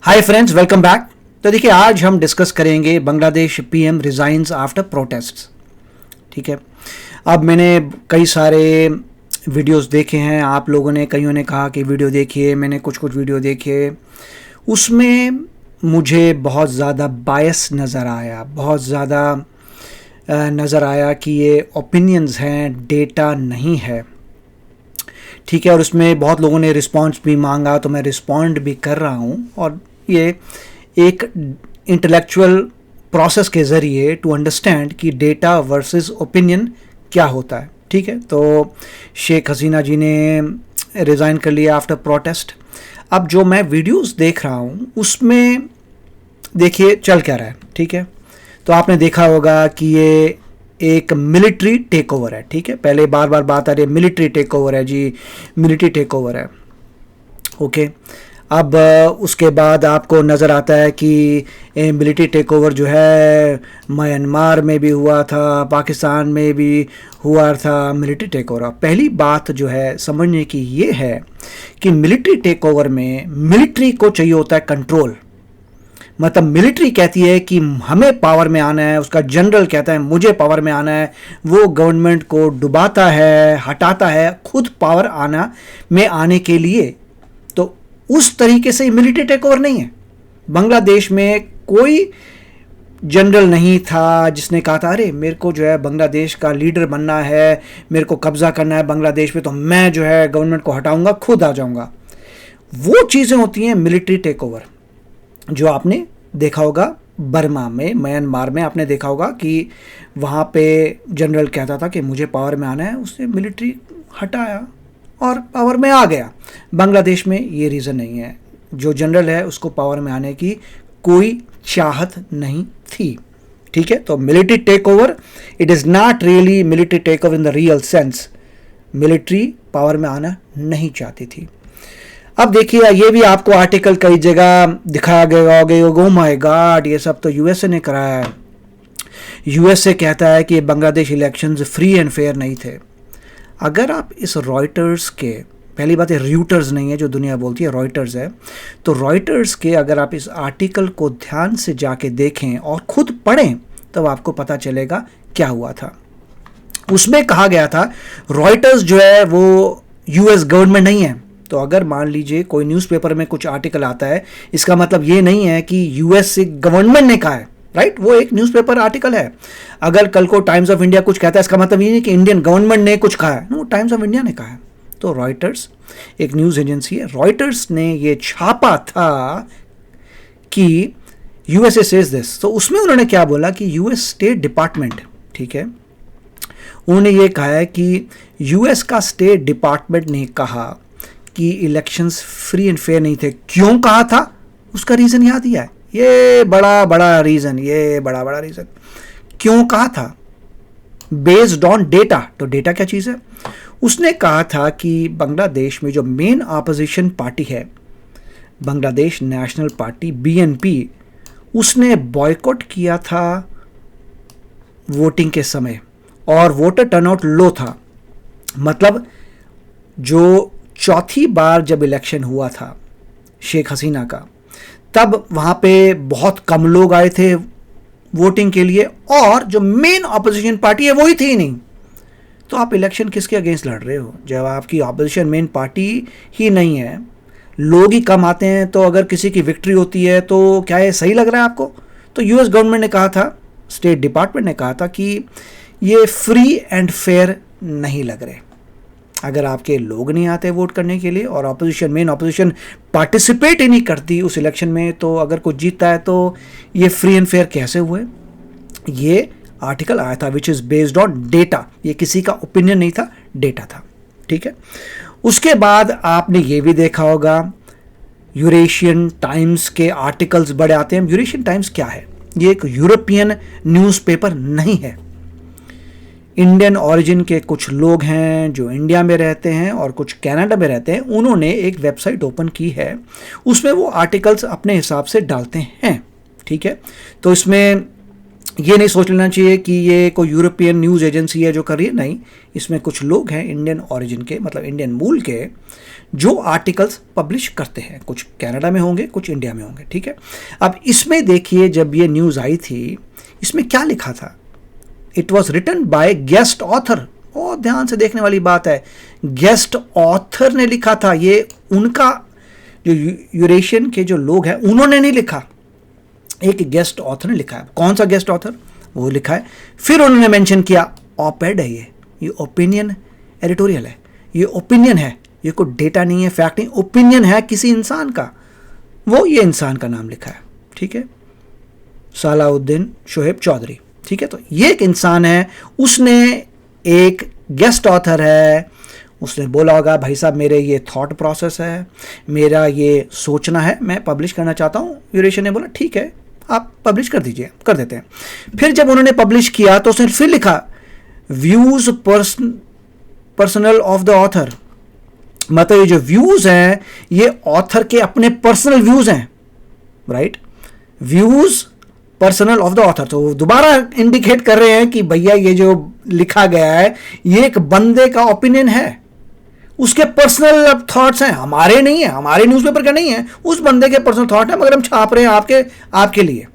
Hi friends, welcome back. तो देखिए, आज हम डिस्कस करेंगे Bangladesh PM resigns after protests. ठीक है। अब मैंने कई सारे वीडियोस देखे हैं, आप लोगों ने कईयों ने कहा कि वीडियो देखिए, मैंने कुछ वीडियो देखे। उसमें मुझे बहुत ज़्यादा बायस नज़र आया, बहुत ज़्यादा नज़र आया कि ये ओपिनियंस हैं, डेटा नहीं है। ठीक है। और उसमें बहुत लोगों ने रिस्पांस भी मांगा, तो मैं रिस्पॉन्ड भी कर रहा हूँ। और ये एक इंटेलेक्चुअल प्रोसेस के ज़रिए टू अंडरस्टैंड कि डेटा वर्सेस ओपिनियन क्या होता है। ठीक है। तो शेख हसीना जी ने रिज़ाइन कर लिया आफ्टर प्रोटेस्ट। अब जो मैं वीडियोस देख रहा हूँ उसमें देखिए चल क्या रहा है। ठीक है। तो आपने देखा होगा कि ये एक मिलिट्री टेक ओवर है। ठीक है। पहले बार बार बात आ रही है मिलिट्री टेक ओवर है जी, मिलिट्री टेक ओवर है। ओके। अब उसके बाद आपको नज़र आता है कि मिलिट्री टेक ओवर जो है म्यांमार में भी हुआ था, पाकिस्तान में भी हुआ था मिलिट्री टेक ओवर। पहली बात जो है समझने की ये है कि मिलिट्री टेक ओवर में मिलिट्री को चाहिए होता है कंट्रोल। मतलब मिलिट्री कहती है कि हमें पावर में आना है, उसका जनरल कहता है मुझे पावर में आना है, वो गवर्नमेंट को डुबाता है, हटाता है खुद पावर आने के लिए। तो उस तरीके से मिलिट्री टेक ओवर नहीं है। बांग्लादेश में कोई जनरल नहीं था जिसने कहा था अरे मेरे को जो है बांग्लादेश का लीडर बनना है, मेरे को कब्जा करना है बांग्लादेश पे, तो मैं जो है गवर्नमेंट को हटाऊंगा, खुद आ जाऊंगा। वो चीज़ें होती हैं मिलिट्री टेक ओवर, जो आपने देखा होगा बर्मा में, म्यांमार में आपने देखा होगा कि वहाँ पे जनरल कहता था कि मुझे पावर में आना है, उसने मिलिट्री हटाया और पावर में आ गया। बांग्लादेश में ये रीज़न नहीं है, जो जनरल है उसको पावर में आने की कोई चाहत नहीं थी। ठीक है। तो military take over, it is not really military take over in the real sense. Military power में आना नहीं चाहती थी। अब देखिए, ये भी आपको आर्टिकल कई जगह दिखाया गया होगा, ओ माय गॉड ये सब तो यूएसए ने कराया है। यूएसए कहता है कि Bangladesh elections free and fair नहीं थे। अगर आप इस रॉयटर्स के, पहली बात है रॉयटर्स नहीं है जो दुनिया बोलती है, रॉयटर्स है, तो रॉयटर्स के अगर आप इस आर्टिकल को ध्यान से जाके देखें और खुद पढ़ें तब आपको पता चलेगा क्या हुआ था। उसमें कहा गया था रॉयटर्स जो है वो यूएस गवर्नमेंट नहीं है। तो अगर मान लीजिए कोई न्यूज़पेपर में कुछ आर्टिकल आता है, इसका मतलब ये नहीं है कि यूएस से गवर्नमेंट ने कहा है, राइट। वो एक न्यूज़पेपर आर्टिकल है। अगर कल को टाइम्स ऑफ इंडिया कुछ कहता है, इसका मतलब ये नहीं कि इंडियन गवर्नमेंट ने कुछ कहा है, नो, टाइम्स ऑफ इंडिया ने कहा है। तो रॉयटर्स एक न्यूज़ एजेंसी है, रॉयटर्स ने ये छापा था कि यूएसए सेज दिस। तो उसमें उन्होंने क्या बोला कि यूएस स्टेट डिपार्टमेंट, ठीक है, उन्होंने ये कहा है कि यूएस का स्टेट डिपार्टमेंट ने कहा कि इलेक्शंस फ्री एंड फेयर नहीं थे। क्यों कहा था उसका रीज़न याद ही है। ये बड़ा रीज़न, ये बड़ा रीज़न क्यों कहा था, बेस्ड ऑन डेटा। तो डेटा क्या चीज़ है? उसने कहा था कि बांग्लादेश में जो मेन ऑपोजिशन पार्टी है, बांग्लादेश नेशनल पार्टी बीएनपी, उसने बॉयकॉट किया था वोटिंग के समय और वोटर टर्नआउट लो था। मतलब जो चौथी बार जब इलेक्शन हुआ था शेख हसीना का, तब वहाँ पे बहुत कम लोग आए थे वोटिंग के लिए, और जो मेन ऑपोजिशन पार्टी है वही थी नहीं। तो आप इलेक्शन किसके अगेंस्ट लड़ रहे हो जब आपकी ऑपोजिशन मेन पार्टी ही नहीं है, लोग ही कम आते हैं? तो अगर किसी की विक्ट्री होती है तो क्या ये सही लग रहा है आपको? तो यूएस गवर्नमेंट ने कहा था, स्टेट डिपार्टमेंट ने कहा था कि ये फ्री एंड फेयर नहीं लग रहे। अगर आपके लोग नहीं आते वोट करने के लिए और मेन ऑपोजिशन पार्टिसिपेट ही नहीं करती उस इलेक्शन में, तो अगर कुछ जीतता है तो ये फ्री एंड फेयर कैसे हुए? ये आर्टिकल आया था which is based on data. ये किसी का ओपिनियन नहीं था, डेटा था। ठीक है। उसके बाद आपने ये भी देखा होगा यूरेशियन टाइम्स के आर्टिकल्स बड़े आते हैं। यूरेशियन टाइम्स क्या है? ये एक यूरोपियन न्यूज़पेपर नहीं है। इंडियन ओरिजिन के कुछ लोग हैं जो इंडिया में रहते हैं और कुछ कनाडा में रहते हैं, उन्होंने एक वेबसाइट ओपन की है, उसमें वो आर्टिकल्स अपने हिसाब से डालते हैं। ठीक है। तो इसमें ये नहीं सोच लेना चाहिए कि ये कोई यूरोपियन न्यूज़ एजेंसी है जो कर रही है, नहीं, इसमें कुछ लोग हैं इंडियन ओरिजिन के, मतलब इंडियन मूल के, जो आर्टिकल्स पब्लिश करते हैं। कुछ कनाडा में होंगे, कुछ इंडिया में होंगे, ठीक है। अब इसमें देखिए, जब ये न्यूज़ आई थी, इसमें क्या लिखा था, it was written by guest author. बहुत ध्यान से देखने वाली बात है, गेस्ट ऑथर ने लिखा था। ये उनका जो यूरेशियन के जो लोग हैं उन्होंने नहीं लिखा, एक गेस्ट ऑथर ने लिखा है। कौन सा गेस्ट ऑथर, वो लिखा है। फिर उन्होंने मेंशन किया ऑपेड है, ये ओपिनियन एडिटोरियल है, ये ओपिनियन है, ये कोई डेटा नहीं है, फैक्ट नहीं, ओपिनियन है किसी इंसान का, वो ये इंसान का नाम लिखा है, ठीक है, सलाउद्दीन शोएब चौधरी, ठीक है। तो ये एक इंसान है, उसने एक गेस्ट ऑथर है, उसने बोला होगा भाई साहब मेरे ये थॉट प्रोसेस है, मेरा ये सोचना है, मैं पब्लिश करना चाहता हूँ। यूरेशियन ने बोला ठीक है, आप पब्लिश कर दीजिए, कर देते हैं। फिर जब उन्होंने पब्लिश किया तो उसने फिर लिखा views personal of the author, मतलब ये जो व्यूज हैं ये ऑथर के अपने पर्सनल व्यूज हैं, right, views personal of the author. तो दोबारा इंडिकेट कर रहे हैं कि भैया ये जो लिखा गया है ये एक बंदे का ओपिनियन है, उसके पर्सनल थॉट्स हैं, हमारे नहीं है, हमारे न्यूज़पेपर का नहीं है, उस बंदे के पर्सनल थॉट है, मगर हम छाप रहे हैं आपके लिए,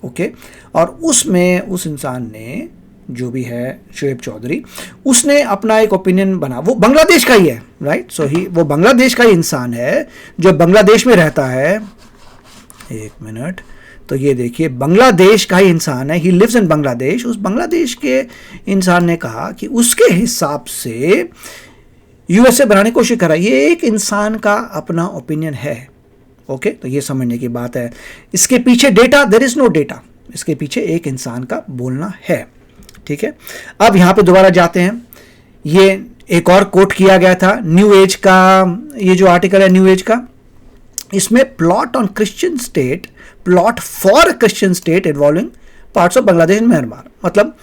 ओके। और उसमें उस इंसान ने जो भी है शोएब चौधरी, उसने अपना एक ओपिनियन बना, वो बांग्लादेश का ही है, राइट। सो ही वो बांग्लादेश का ही इंसान है जो बांग्लादेश में रहता है। एक मिनट, तो ये देखिए बांग्लादेश का ही इंसान है, ही लिव्स इन बांग्लादेश। उस बांग्लादेश के इंसान ने कहा कि उसके हिसाब से यूएसए बनाने की कोशिश करा। ये एक इंसान का अपना ओपिनियन है, ओके। तो ये समझने की बात है, इसके पीछे data, there is no data, इसके पीछे एक इंसान का बोलना है, ठीक है। अब यहां पे दोबारा जाते हैं, ये एक और कोट किया गया था न्यू एज का, ये जो आर्टिकल है न्यू एज का, इसमें plot on Christian state, plot for Christian state involving parts of Bangladesh and Myanmar. मतलब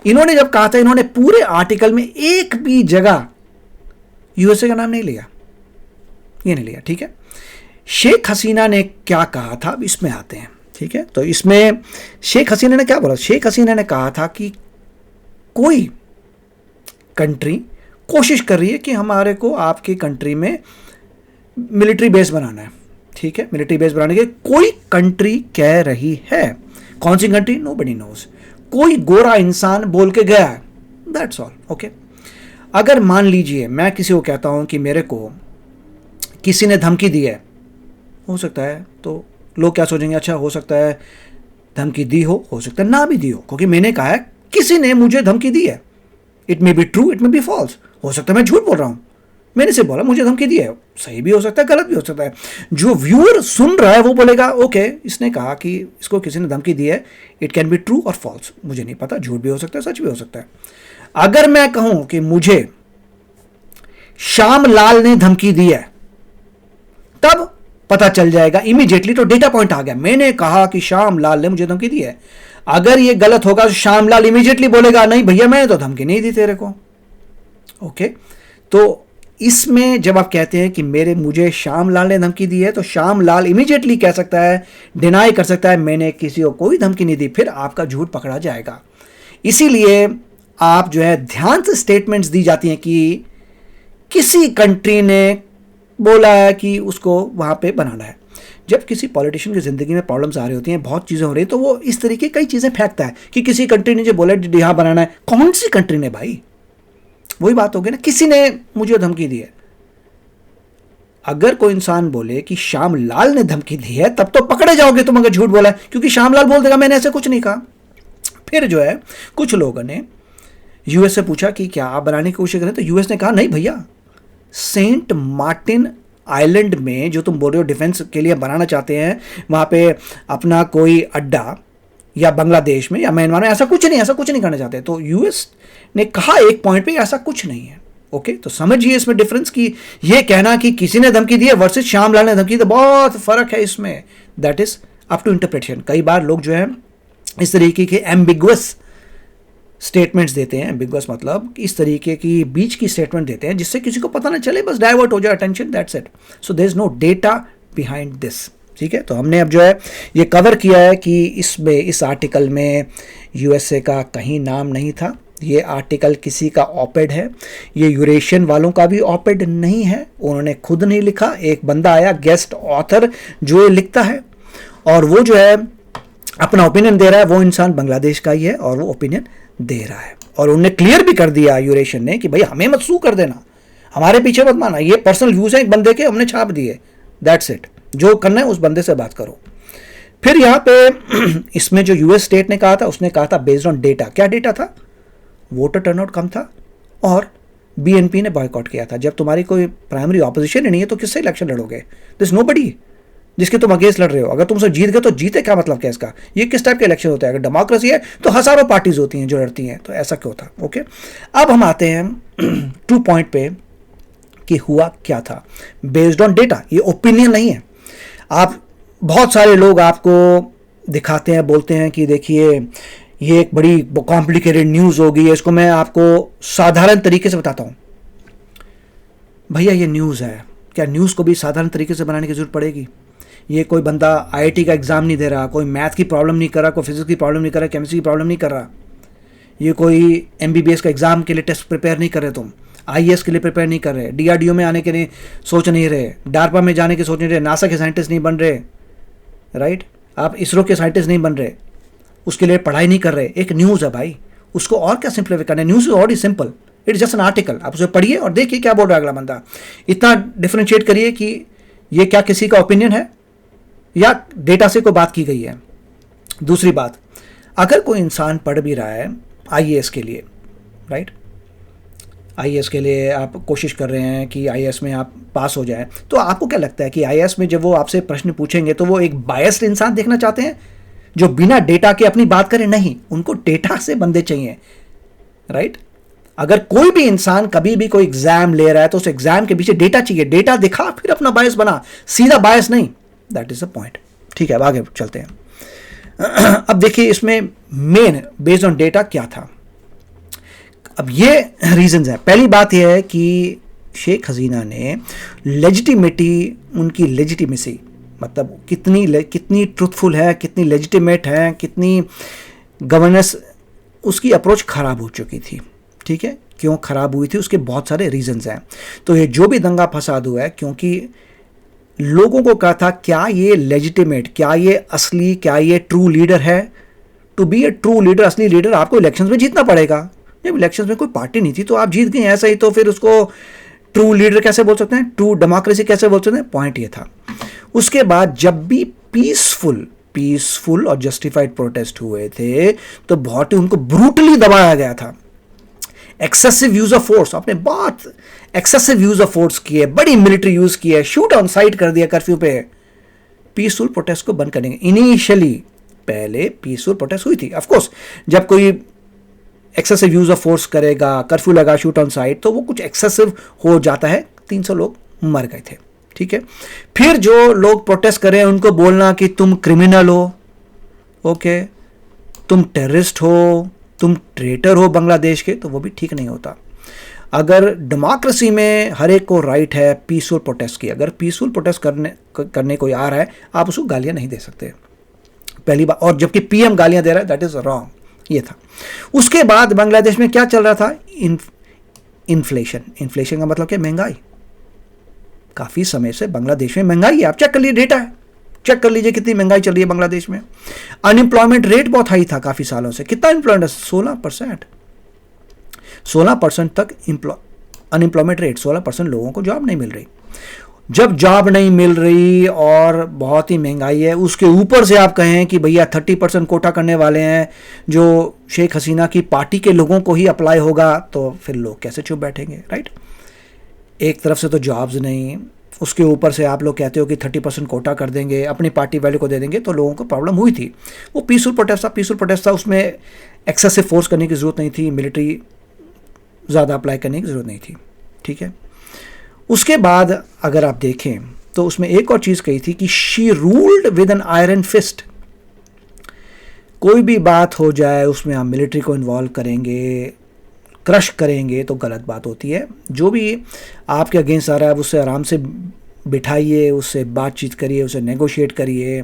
इन्होंने जब कहा था, इन्होंने पूरे आर्टिकल में एक भी जगह यूएसए का नाम नहीं लिया, ये नहीं लिया, ठीक है। शेख हसीना ने क्या कहा था, अब इसमें आते हैं, ठीक है। तो इसमें शेख हसीना ने क्या बोला, शेख हसीना ने कहा था कि कोई कंट्री कोशिश कर रही है कि हमारे को आपकी कंट्री में मिलिट्री बेस बनाना है, ठीक है, मिलिट्री बेस बनाने के कोई कंट्री कह रही है। कौन सी कंट्री, नोबडी नोज, कोई गोरा इंसान बोल के गया है, दैट्स ऑल, ओके। अगर मान लीजिए मैं किसी को कहता हूं कि मेरे को किसी ने धमकी दी है, हो सकता है तो लोग क्या सोचेंगे, अच्छा हो सकता है धमकी दी हो सकता है ना भी दी हो, क्योंकि मैंने कहा है किसी ने मुझे धमकी दी है, it may be true, it may be false, हो सकता है मैं झूठ बोल रहा हूं, मैंने से बोला मुझे धमकी दी है, सही भी हो सकता है गलत भी हो सकता है। जो व्यूअर सुन रहा है वो बोलेगा ओके, इसने कहा कि इसको किसी ने धमकी दी है, इट कैन बी ट्रू और फॉल्स, मुझे नहीं पता, झूठ भी हो सकता है, सच भी हो सकता है। अगर मैं कहूं कि मुझे श्याम लाल ने धमकी दी है, तब पता चल जाएगा इमीडिएटली, तो डेटा पॉइंट आ गया, मैंने कहा कि श्याम लाल ने मुझे धमकी दी है। अगर ये गलत होगा तो श्याम लाल इमीडिएटली बोलेगा नहीं भैया मैंने तो धमकी नहीं दी तेरे को, ओके। तो इसमें जब आप कहते हैं कि मुझे श्याम लाल ने धमकी दी है, तो श्याम लाल इमीडिएटली कह सकता है, डिनाई कर सकता है मैंने किसी को कोई धमकी नहीं दी, फिर आपका झूठ पकड़ा जाएगा। इसीलिए आप जो है ध्यान से स्टेटमेंट्स दी जाती हैं कि किसी कंट्री ने बोला है कि उसको वहां पे बनाना है। जब किसी पॉलिटिशियन की जिंदगी में प्रॉब्लम्स आ रही होती हैं, बहुत चीजें हो रही हैं, तो वो इस तरीके कई चीजें फेंकता है कि किसी कंट्री ने जो बोला यहाँ बनाना है, कौन सी कंट्री ने भाई, वही बात होगी ना, किसी ने मुझे धमकी दी है। अगर कोई इंसान बोले कि श्याम लाल ने धमकी दी है, तब तो पकड़े जाओगे तुम अगर झूठ बोला है, क्योंकि श्याम लाल बोल देगा मैंने ऐसे कुछ नहीं कहा। फिर जो है कुछ लोगों ने यूएस से पूछा कि क्या आप बनाने की कोशिश करें, तो यूएस ने कहा नहीं भैया, सेंट मार्टिन आइलैंड में जो तुम बोल रहे हो डिफेंस के लिए बनाना चाहते हैं, वहां पे अपना कोई अड्डा, या बांग्लादेश में या म्यांमार में, ऐसा कुछ नहीं करना चाहते। तो यूएस ने कहा एक पॉइंट पे ऐसा कुछ नहीं है, ओके। तो समझिए इसमें डिफरेंस की, ये कहना कि किसी ने धमकी दी है वर्सेस श्याम लाल ने धमकी दी, बहुत फर्क है इसमें, that is up to interpretation. कई बार लोग जो है इस तरीके के एम्बिगुअस स्टेटमेंट्स देते हैं, एम्बिगुअस मतलब इस तरीके की बीच की स्टेटमेंट देते हैं जिससे किसी को पता ना चले, बस डाइवर्ट हो जाए attention, that's it. So there is no data behind this, ठीक है, तो हमने अब जो है ये कवर किया है कि इसमें इस आर्टिकल में यूएसए का कहीं नाम नहीं था। ये आर्टिकल किसी का ऑपेड है, ये यूरेशियन वालों का भी ऑपेड नहीं है, उन्होंने खुद नहीं लिखा, एक बंदा आया गेस्ट ऑथर जो ये लिखता है, और वो जो है अपना ओपिनियन दे रहा है। वो इंसान बांग्लादेश का ही है और वो ओपिनियन दे रहा है, और उन्होंने क्लियर भी कर दिया यूरेशियन ने कि भाई हमें मत सू कर देना, हमारे पीछे मत माना, ये पर्सनल व्यूज हैं एक बंदे के, हमने छाप दिए, दैट्स इट, जो करना है उस बंदे से बात करो। फिर यहाँ पे इसमें जो यूएस स्टेट ने कहा था, उसने कहा था बेस्ड ऑन डेटा। क्या डेटा था? वोटर टर्नआउट कम था और बीएनपी ने बॉयकॉट किया था। जब तुम्हारी कोई प्राइमरी ऑपोजिशन ही नहीं है तो किससे इलेक्शन लड़ोगे? दिस नोबडी जिसके तुम अगेंस्ट लड़ रहे हो। अगर तुमसे जीत गए तो जीते, क्या मतलब क्या इसका? ये किस टाइप का इलेक्शन होता है? अगर डेमोक्रेसी है तो हजारों पार्टीज होती हैं जो लड़ती हैं, तो ऐसा क्यों था? ओके, अब हम आते हैं टू पॉइंट पे कि हुआ क्या था बेस्ड ऑन डेटा। ये ओपिनियन नहीं है। आप बहुत सारे लोग आपको दिखाते हैं, बोलते हैं कि देखिए ये एक बड़ी कॉम्प्लिकेटेड न्यूज़ होगी, इसको मैं आपको साधारण तरीके से बताता हूँ। भैया ये न्यूज़ है, क्या न्यूज़ को भी साधारण तरीके से बनाने की जरूरत पड़ेगी? ये कोई बंदा आईआईटी का एग्ज़ाम नहीं दे रहा, कोई मैथ की प्रॉब्लम नहीं कर रहा, कोई फिजिक्स की प्रॉब्लम नहीं कर रहा, केमिस्ट्री की प्रॉब्लम नहीं कर रहा, ये कोई एमबीबीएस का एग्ज़ाम के लिए टेस्ट प्रिपेयर नहीं कर रहे, तुम आईएएस के लिए प्रिपेयर नहीं कर रहे, डीआरडीओ में आने के लिए सोच नहीं रहे, डारपा में जाने की सोच नहीं रहे, नासा के साइंटिस्ट नहीं बन रहे, राइट, आप इसरो के साइंटिस्ट नहीं बन रहे, उसके लिए पढ़ाई नहीं कर रहे। एक न्यूज़ है भाई, उसको और क्या सिंप्लीफाई करना है? News is already simple, it is just an article. आप उसे पढ़िए और देखिए क्या बोल रहा है अगला बंदा। इतना डिफ्रेंशिएट करिए कि ये क्या किसी का ओपिनियन है या डेटा से कोई बात की गई है। दूसरी बात, अगर कोई इंसान पढ़ भी रहा है आईएएस के लिए, राइट, आईएएस के लिए आप कोशिश कर रहे हैं कि आईएएस में आप पास हो जाए, तो आपको क्या लगता है कि आईएएस में जब वो आपसे प्रश्न पूछेंगे तो वो एक बायस्ड इंसान देखना चाहते हैं जो बिना डेटा के अपनी बात करे? नहीं, उनको डेटा से बंदे चाहिए, राइट। अगर कोई भी इंसान कभी भी कोई एग्जाम ले रहा है तो उस एग्जाम के पीछे डेटा चाहिए, डेटा दिखा फिर अपना बायस बना, सीधा बायस नहीं। That is the point. ठीक है, अब आगे चलते हैं। अब देखिए इसमें मेन बेस्ड ऑन डेटा क्या था। अब ये रीजंस है। पहली बात यह है कि शेख हसीना ने लेजिटिमेटी, उनकी लेजिटिमेसी मतलब कितनी ट्रूथफुल है, कितनी लेजिटिमेट है, कितनी गवर्नेंस, उसकी अप्रोच खराब हो चुकी थी। ठीक है, क्यों खराब हुई थी उसके बहुत सारे रीजंस हैं। तो ये जो भी दंगा फसाद हुआ है क्योंकि लोगों को कहा था क्या ये लेजिटिमेट, क्या ये असली, क्या ये ट्रू लीडर है। To be a true leader, असली लीडर, आपको इलेक्शंस में जीतना पड़ेगा। जब इलेक्शंस में कोई पार्टी नहीं थी तो आप जीत गए ऐसा ही, तो फिर उसको ट्रू लीडर कैसे बोल सकते हैं, ट्रू डेमोक्रेसी कैसे बोल सकते हैं? पॉइंट ये था। उसके बाद जब भी पीसफुल और जस्टिफाइड प्रोटेस्ट हुए थे तो बहुत ही उनको ब्रूटली दबाया गया था। एक्सेसिव यूज ऑफ फोर्स, आपने बहुत एक्सेसिव यूज ऑफ फोर्स किए, बड़ी मिलिट्री यूज की है, शूट ऑन साइट कर दिया कर्फ्यू पे पीसफुल प्रोटेस्ट को बंद करने के। इनिशियली पहले पीसफुल प्रोटेस्ट हुई थी। ऑफ कोर्स जब कोई एक्सेसिव यूज ऑफ फोर्स करेगा, कर्फ्यू लगा, शूट ऑन साइट, तो वो कुछ एक्सेसिव हो जाता है। 300 लोग मर गए थे। ठीक है, फिर जो लोग प्रोटेस्ट कर रहे हैं उनको बोलना कि तुम क्रिमिनल हो, ओके, तुम टेररिस्ट हो, तुम ट्रेटर हो बांग्लादेश के, तो वो भी ठीक नहीं होता। अगर डेमोक्रेसी में हर एक को राइट है पीसफुल प्रोटेस्ट की, अगर पीसफुल प्रोटेस्ट करने कोई आ रहा है आप उसको गालियां नहीं दे सकते, पहली बात। और जबकि पीएम गालियां दे रहा है, दैट इज रॉन्ग। ये था। उसके बाद बांग्लादेश में क्या चल रहा था? इन्फ्लेशन का मतलब क्या? महंगाई। काफी समय से बांग्लादेश में महंगाई है, आप चेक कर लीजिए, डेटा है, चेक कर लीजिए कितनी महंगाई चल रही है बांग्लादेश में। अनएम्प्लॉयमेंट रेट बहुत हाई था काफी सालों से। कितना एम्प्लॉयमेंट? 16%। 16% तक अनएम्प्लॉयमेंट रेट, 16% लोगों को जॉब नहीं मिल रही। जब जॉब नहीं मिल रही और बहुत ही महंगाई है, उसके ऊपर से आप कहें कि भैया 30% कोटा करने वाले हैं जो शेख हसीना की पार्टी के लोगों को ही अप्लाई होगा, तो फिर लोग कैसे चुप बैठेंगे, राइट। एक तरफ से तो जॉब्स नहीं, उसके ऊपर से आप लोग कहते हो कि 30% कोटा कर देंगे, अपनी पार्टी वाले को दे देंगे, तो लोगों को प्रॉब्लम हुई थी। वो पीसफुल प्रोटेस्ट था, उसमें एक्सेसिव फोर्स करने की ज़रूरत नहीं थी, मिलिट्री ज़्यादा अप्लाई करने की ज़रूरत नहीं थी। ठीक है, उसके बाद अगर आप देखें तो उसमें एक और चीज़ कही थी कि she ruled with an iron fist. कोई भी बात हो जाए उसमें आप मिलिट्री को इन्वॉल्व करेंगे, क्रश करेंगे, तो गलत बात होती है। जो भी आपके अगेंस्ट आ रहा है उससे आराम से बिठाइए, उससे बातचीत करिए, उसे नेगोशिएट करिए,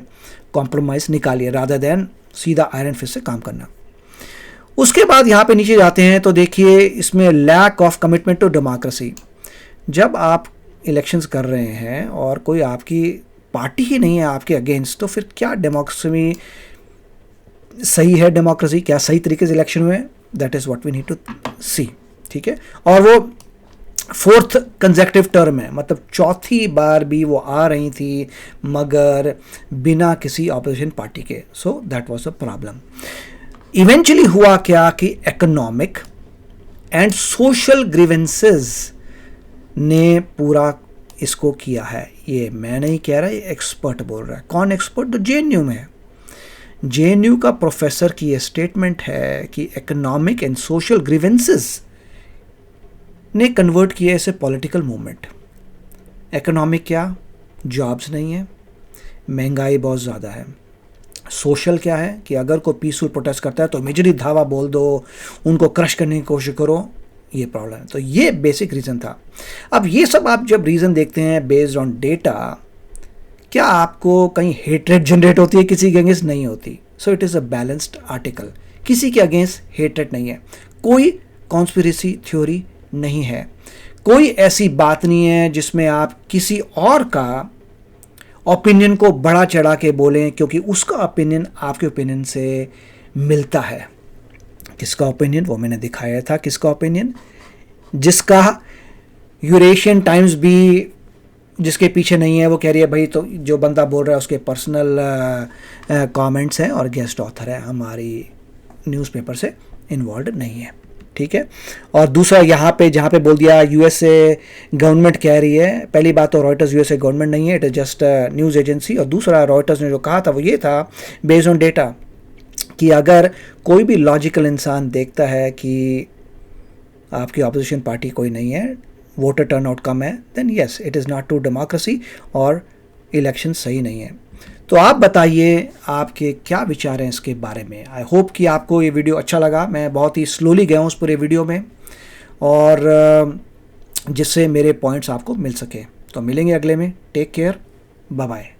कॉम्प्रोमाइज़ निकालिए, रादर देन सीधा आयरन फिस्ट से काम करना। उसके बाद यहाँ पे नीचे जाते हैं तो देखिए इसमें lack of commitment to democracy. जब आप इलेक्शंस कर रहे हैं और कोई आपकी पार्टी ही नहीं है आपके अगेंस्ट, तो फिर क्या डेमोक्रेसी सही है? डेमोक्रेसी क्या सही तरीके से इलेक्शन हुए? That is what we need to see. ठीक है, और वो 4th कंसेक्यूटिव टर्म है, मतलब 4थी बार भी वो आ रही थी मगर बिना किसी ऑपोजिशन पार्टी के। So that was a problem. Eventually हुआ क्या कि इकोनॉमिक एंड सोशल ग्रीवेंसेस ने पूरा इसको किया है। ये मैं नहीं कह रहा, ये एक्सपर्ट बोल रहा है। कौन एक्सपर्ट? तो जेएनयू में है। जेएनयू का प्रोफेसर की ये स्टेटमेंट है कि इकोनॉमिक एंड सोशल ग्रीवेंसेस ने कन्वर्ट किया इसे पॉलिटिकल मूवमेंट। इकोनॉमिक क्या? जॉब्स नहीं है, महंगाई बहुत ज़्यादा है। सोशल क्या है कि अगर कोई पीसफुल प्रोटेस्ट करता है तो इमीडिएटली धावा बोल दो, उनको क्रश करने की कोशिश करो, ये प्रॉब्लम है। तो ये बेसिक रीज़न था। अब ये सब आप जब रीज़न देखते हैं बेस्ड ऑन डेटा, क्या आपको कहीं हेट्रेड जनरेट होती है किसी के अगेंस्ट? नहीं होती। So it is a balanced article. किसी के अगेंस्ट हेट्रेड नहीं है, कोई कॉन्स्पिरेसी थ्योरी नहीं है, कोई ऐसी बात नहीं है जिसमें आप किसी और का ओपिनियन को बढ़ा चढ़ा के बोलें क्योंकि उसका ओपिनियन आपके ओपिनियन से मिलता है। किसका ओपिनियन? वो मैंने दिखाया था। किसका ओपिनियन? जिसका यूरेशियन टाइम्स भी जिसके पीछे नहीं है, वो कह रही है भाई तो जो बंदा बोल रहा है उसके पर्सनल कमेंट्स हैं और गेस्ट ऑथर है, हमारी न्यूज़पेपर से इन्वॉल्व नहीं है। ठीक है, और दूसरा यहाँ पे जहाँ पे बोल दिया यूएसए गवर्नमेंट कह रही है, पहली बात तो रॉयटर्स यूएसए गवर्नमेंट नहीं है, it is just news agency. और दूसरा रॉयटर्स ने जो कहा था वो ये था बेस्ड ऑन डेटा कि अगर कोई भी लॉजिकल इंसान देखता है कि आपकी ऑपोजिशन पार्टी कोई नहीं है, वोटर टर्नआउट कम है, then yes it is not to democracy और इलेक्शन सही नहीं है। तो आप बताइए आपके क्या विचार हैं इसके बारे में। आई होप कि आपको ये वीडियो अच्छा लगा। मैं बहुत ही स्लोली गया हूँ उस पूरे वीडियो में और जिससे मेरे पॉइंट्स आपको मिल सके। तो मिलेंगे अगले में। Take care, bye bye.